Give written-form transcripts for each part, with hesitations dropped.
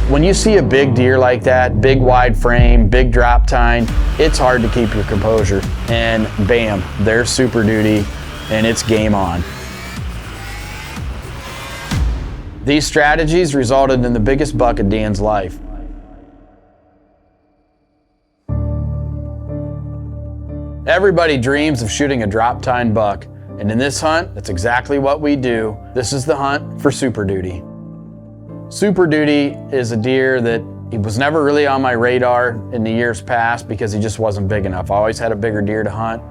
When you see a big deer like that, big wide frame, big drop tine, it's hard to keep your composure. And bam, there's Super Duty, and it's game on. These strategies resulted in the biggest buck of Dan's life. Everybody dreams of shooting a drop-tine buck, and in this hunt, that's exactly what we do. This is the hunt for Super Duty. Super Duty is a deer that he was never really on my radar in the years past because he just wasn't big enough. I always had a bigger deer to hunt,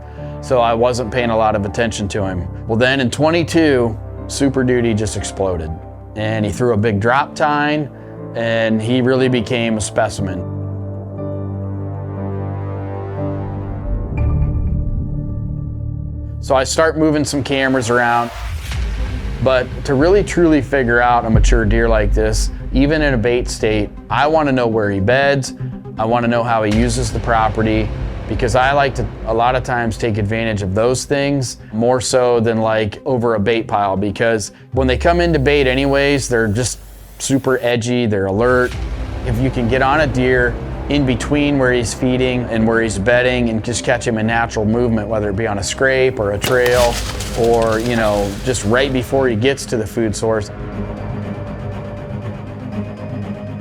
so I wasn't paying a lot of attention to him. Well, then in 22, Super Duty just exploded, and he threw a big drop-tine, and he really became a specimen. So I start moving some cameras around, but to really truly figure out a mature deer like this, even in a bait state, I want to know where he beds. I want to know how he uses the property, because I like to a lot of times take advantage of those things more so than like over a bait pile, because when they come into bait anyways, they're just super edgy, they're alert. If you can get on a deer in between where he's feeding and where he's bedding and just catch him in natural movement, whether it be on a scrape or a trail or, you know, just right before he gets to the food source.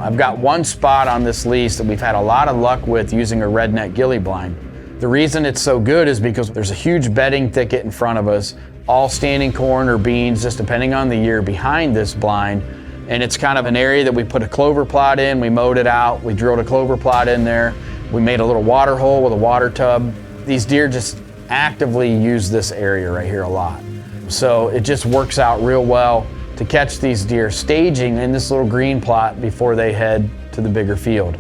I've got one spot on this lease that we've had a lot of luck with using a redneck ghillie blind. The reason it's so good is because there's a huge bedding thicket in front of us, all standing corn or beans, just depending on the year, behind this blind. And it's kind of an area that we put a clover plot in, we mowed it out, we drilled a clover plot in there, we made a little water hole with a water tub. These deer just actively use this area right here a lot. So it just works out real well to catch these deer staging in this little green plot before they head to the bigger field.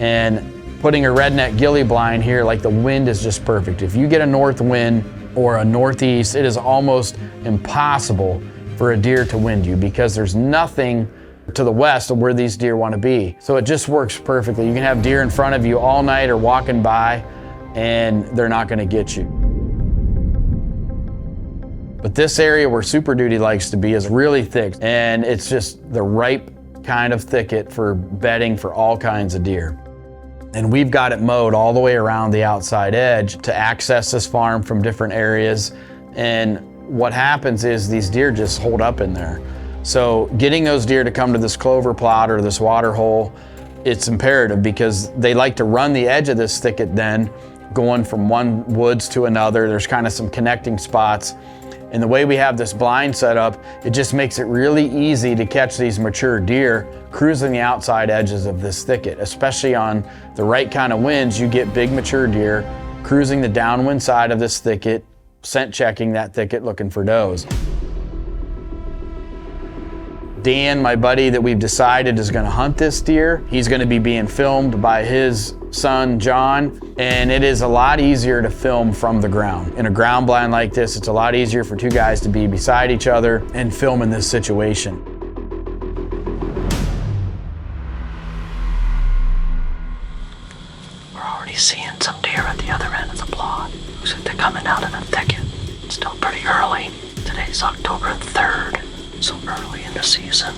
And putting a redneck ghillie blind here, like the wind is just perfect. If you get a north wind or a northeast, it is almost impossible for a deer to wind you because there's nothing to the west of where these deer want to be. So it just works perfectly. You can have deer in front of you all night or walking by and they're not going to get you. But this area where Super Duty likes to be is really thick, and it's just the ripe kind of thicket for bedding for all kinds of deer. And we've got it mowed all the way around the outside edge to access this farm from different areas. And what happens is these deer just hold up in there. So getting those deer to come to this clover plot or this water hole, it's imperative because they like to run the edge of this thicket then, going from one woods to another. There's kind of some connecting spots. And the way we have this blind set up, it just makes it really easy to catch these mature deer cruising the outside edges of this thicket, especially on the right kind of winds. You get big mature deer cruising the downwind side of this thicket, scent checking that thicket looking for does. Dan, my buddy that we've decided is going to hunt this deer, he's going to be being filmed by his son John, and it is a lot easier to film from the ground. In a ground blind like this, it's a lot easier for two guys to be beside each other and film in this situation. We're already seeing some deer at the other end of the plot. Looks like they're coming out of the thicket. It's still pretty early. Today's October 3rd, so early in the season.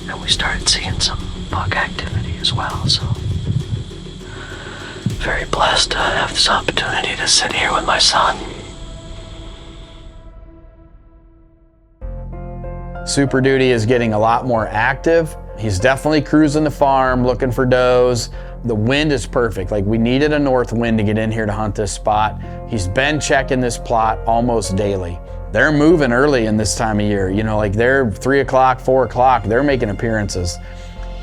And we started seeing some buck activity as well, so very blessed to have this opportunity to sit here with my son. Super Duty is getting a lot more active. He's definitely cruising the farm looking for does. The wind is perfect. Like, we needed a north wind to get in here to hunt this spot. He's been checking this plot almost daily. They're moving early in this time of year. You know, like they're 3 o'clock, 4 o'clock, they're making appearances.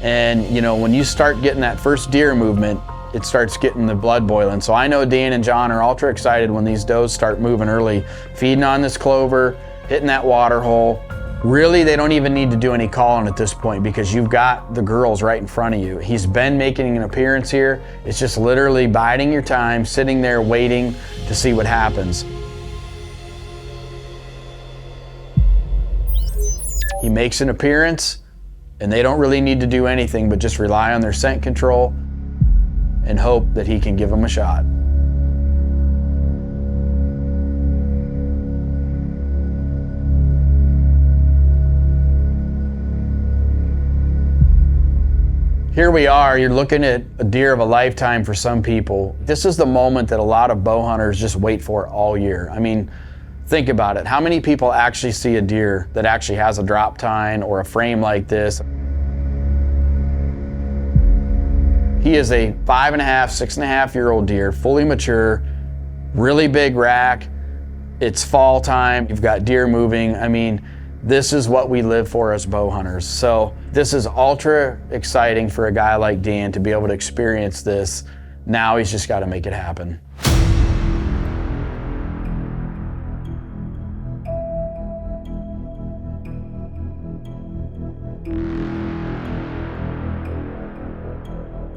And you know, when you start getting that first deer movement, it starts getting the blood boiling. So I know Dan and John are ultra excited when these does start moving early, feeding on this clover, hitting that water hole. Really, they don't even need to do any calling at this point because you've got the girls right in front of you. He's been making an appearance here. It's just literally biding your time, sitting there waiting to see what happens. He makes an appearance and they don't really need to do anything but just rely on their scent control and hope that he can give them a shot. Here we are, you're looking at a deer of a lifetime for some people. This is the moment that a lot of bow hunters just wait for all year. I mean, think about it. How many people actually see a deer that actually has a drop-tine or a frame like this? He is a 5.5, 6.5-year-old deer, fully mature, really big rack. It's fall time, you've got deer moving. I mean, this is what we live for as bow hunters. So this is ultra exciting for a guy like Dan to be able to experience this. Now he's just got to make it happen.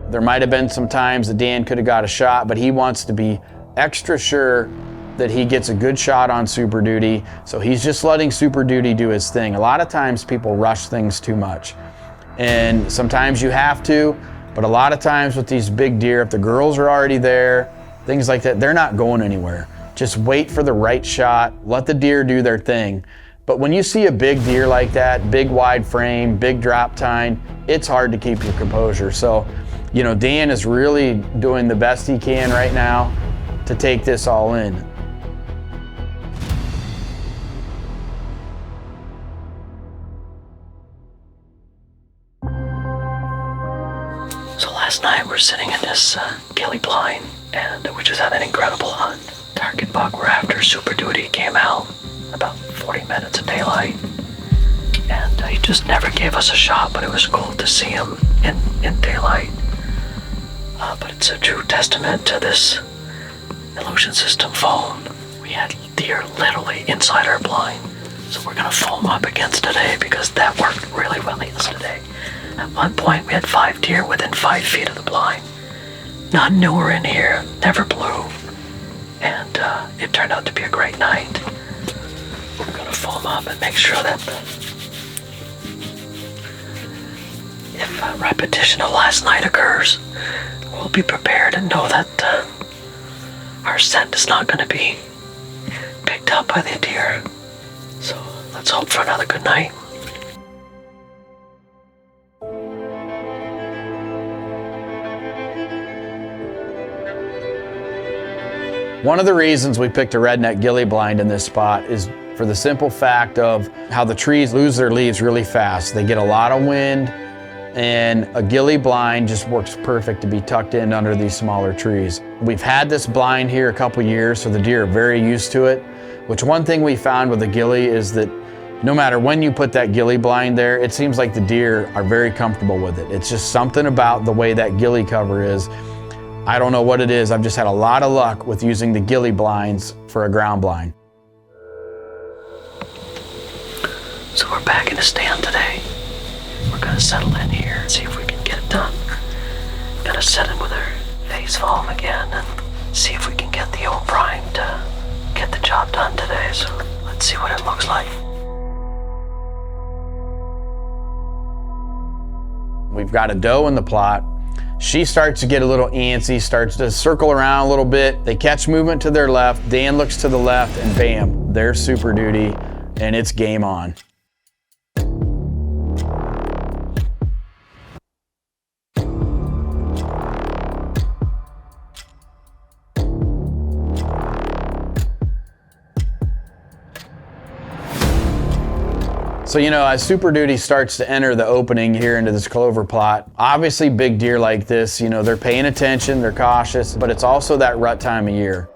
There might have been some times that Dan could have got a shot, but he wants to be extra sure that he gets a good shot on Super Duty, so he's just letting Super Duty do his thing. A lot of times people rush things too much, and sometimes you have to, but a lot of times with these big deer, if the girls are already there, things like that, they're not going anywhere. Just wait for the right shot, let the deer do their thing. But when you see a big deer like that, big wide frame, big drop tine, it's hard to keep your composure. So, you know, Dan is really doing the best he can right now to take this all in. So last night we're sitting in this ghillie blind, and we just had an incredible hunt. Target buck we're after, Super Duty, came out about 40 minutes of daylight, and he just never gave us a shot, but it was cool to see him in daylight. But it's a true testament to this illusion system foam. We had deer literally inside our blind, so we're gonna foam up against today because that worked really well yesterday. At one point we had 5 deer within 5 feet of the blind. None knew were in here, never blew, and it turned out to be a great night. We're gonna foam up and make sure that if a repetition of last night occurs, we'll be prepared and know that our scent is not gonna be picked up by the deer. So let's hope for another good night. One of the reasons we picked a redneck ghillie blind in this spot is for the simple fact of how the trees lose their leaves really fast. They get a lot of wind, and a ghillie blind just works perfect to be tucked in under these smaller trees. We've had this blind here a couple years, so the deer are very used to it, which one thing we found with the ghillie is that no matter when you put that ghillie blind there, it seems like the deer are very comfortable with it. It's just something about the way that ghillie cover is. I don't know what it is. I've just had a lot of luck with using the ghillie blinds for a ground blind. So we're back in a stand today. We're gonna settle in here and see if we can get it done. Gonna set it with our face foam again and see if we can get the old prime to get the job done today. So let's see what it looks like. We've got a doe in the plot. She starts to get a little antsy, starts to circle around a little bit. They catch movement to their left. Dan looks to the left, and bam, there's Super Duty, and it's game on. So, you know, as Super Duty starts to enter the opening here into this clover plot, obviously big deer like this, you know, they're paying attention, they're cautious, but it's also that rut time of year.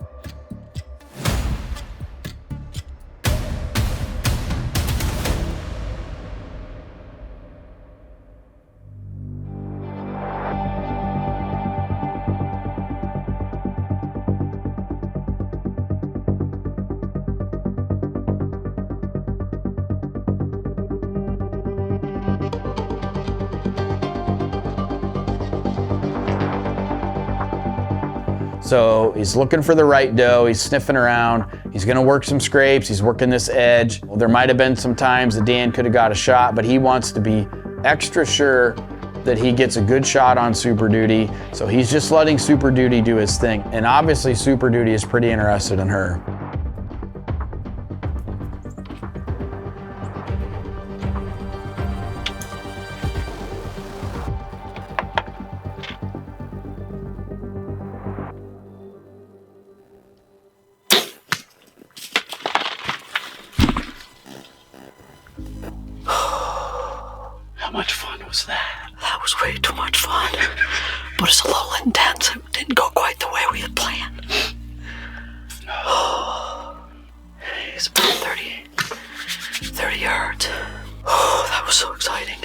So he's looking for the right doe, he's sniffing around, he's gonna work some scrapes, he's working this edge. There might have been some times that Dan could have got a shot, but he wants to be extra sure that he gets a good shot on Super Duty. So he's just letting Super Duty do his thing. And obviously Super Duty is pretty interested in her. was that? That was way too much fun. But it's a little intense. It didn't go quite the way we had planned. It's about 30 yards. Oh, that was so exciting.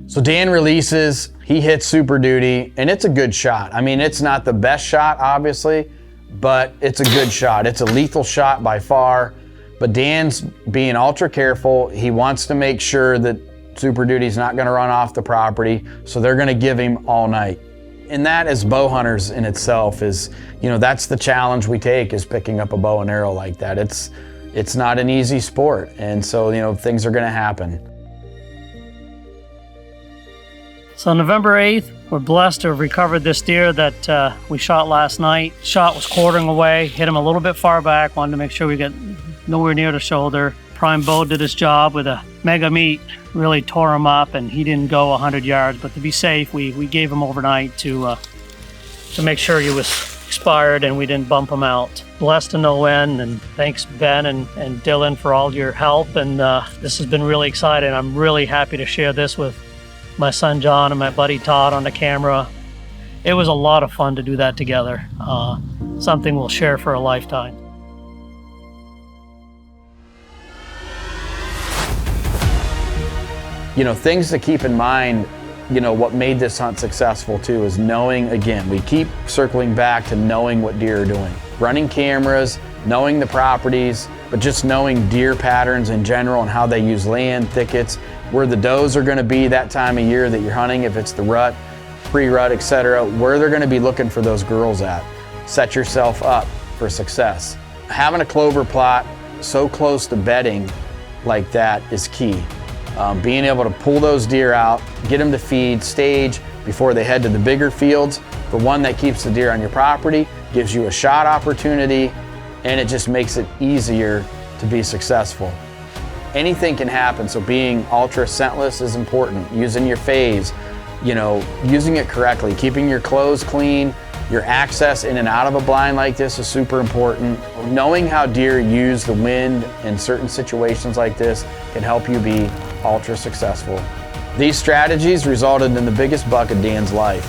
So Dan releases, he hits Super Duty, and it's a good shot. I mean, it's not the best shot, obviously, but it's a good shot. It's a lethal shot by far, but Dan's being ultra careful. He wants to make sure that Super Duty's not gonna run off the property, so they're gonna give him all night. And that, as bow hunters in itself, is, that's the challenge we take, is picking up a bow and arrow like that. It's not an easy sport, and so, things are gonna happen. So November 8th, we're blessed to have recovered this deer that we shot last night. Shot was quartering away, hit him a little bit far back, wanted to make sure we get nowhere near the shoulder. Prime bow did his job with a mega meat, really tore him up, and he didn't go 100 yards, but to be safe, we gave him overnight to make sure he was expired and we didn't bump him out. Blessed to no end, and thanks Ben and Dylan for all your help, and this has been really exciting. I'm really happy to share this with my son John and my buddy Todd on the camera. It was a lot of fun to do that together. Something we'll share for a lifetime. Things to keep in mind, what made this hunt successful too is knowing, again, we keep circling back to knowing what deer are doing. Running cameras, knowing the properties, but just knowing deer patterns in general and how they use land, thickets, where the does are gonna be that time of year that you're hunting, if it's the rut, pre-rut, etc., where they're gonna be looking for those girls at. Set yourself up for success. Having a clover plot so close to bedding like that is key. Being able to pull those deer out, get them to feed, stage before they head to the bigger fields. For one, that keeps the deer on your property, gives you a shot opportunity, and it just makes it easier to be successful. Anything can happen, so being ultra scentless is important. Using your phase, using it correctly, keeping your clothes clean, your access in and out of a blind like this is super important. Knowing how deer use the wind in certain situations like this can help you be ultra successful. These strategies resulted in the biggest buck of Dan's life.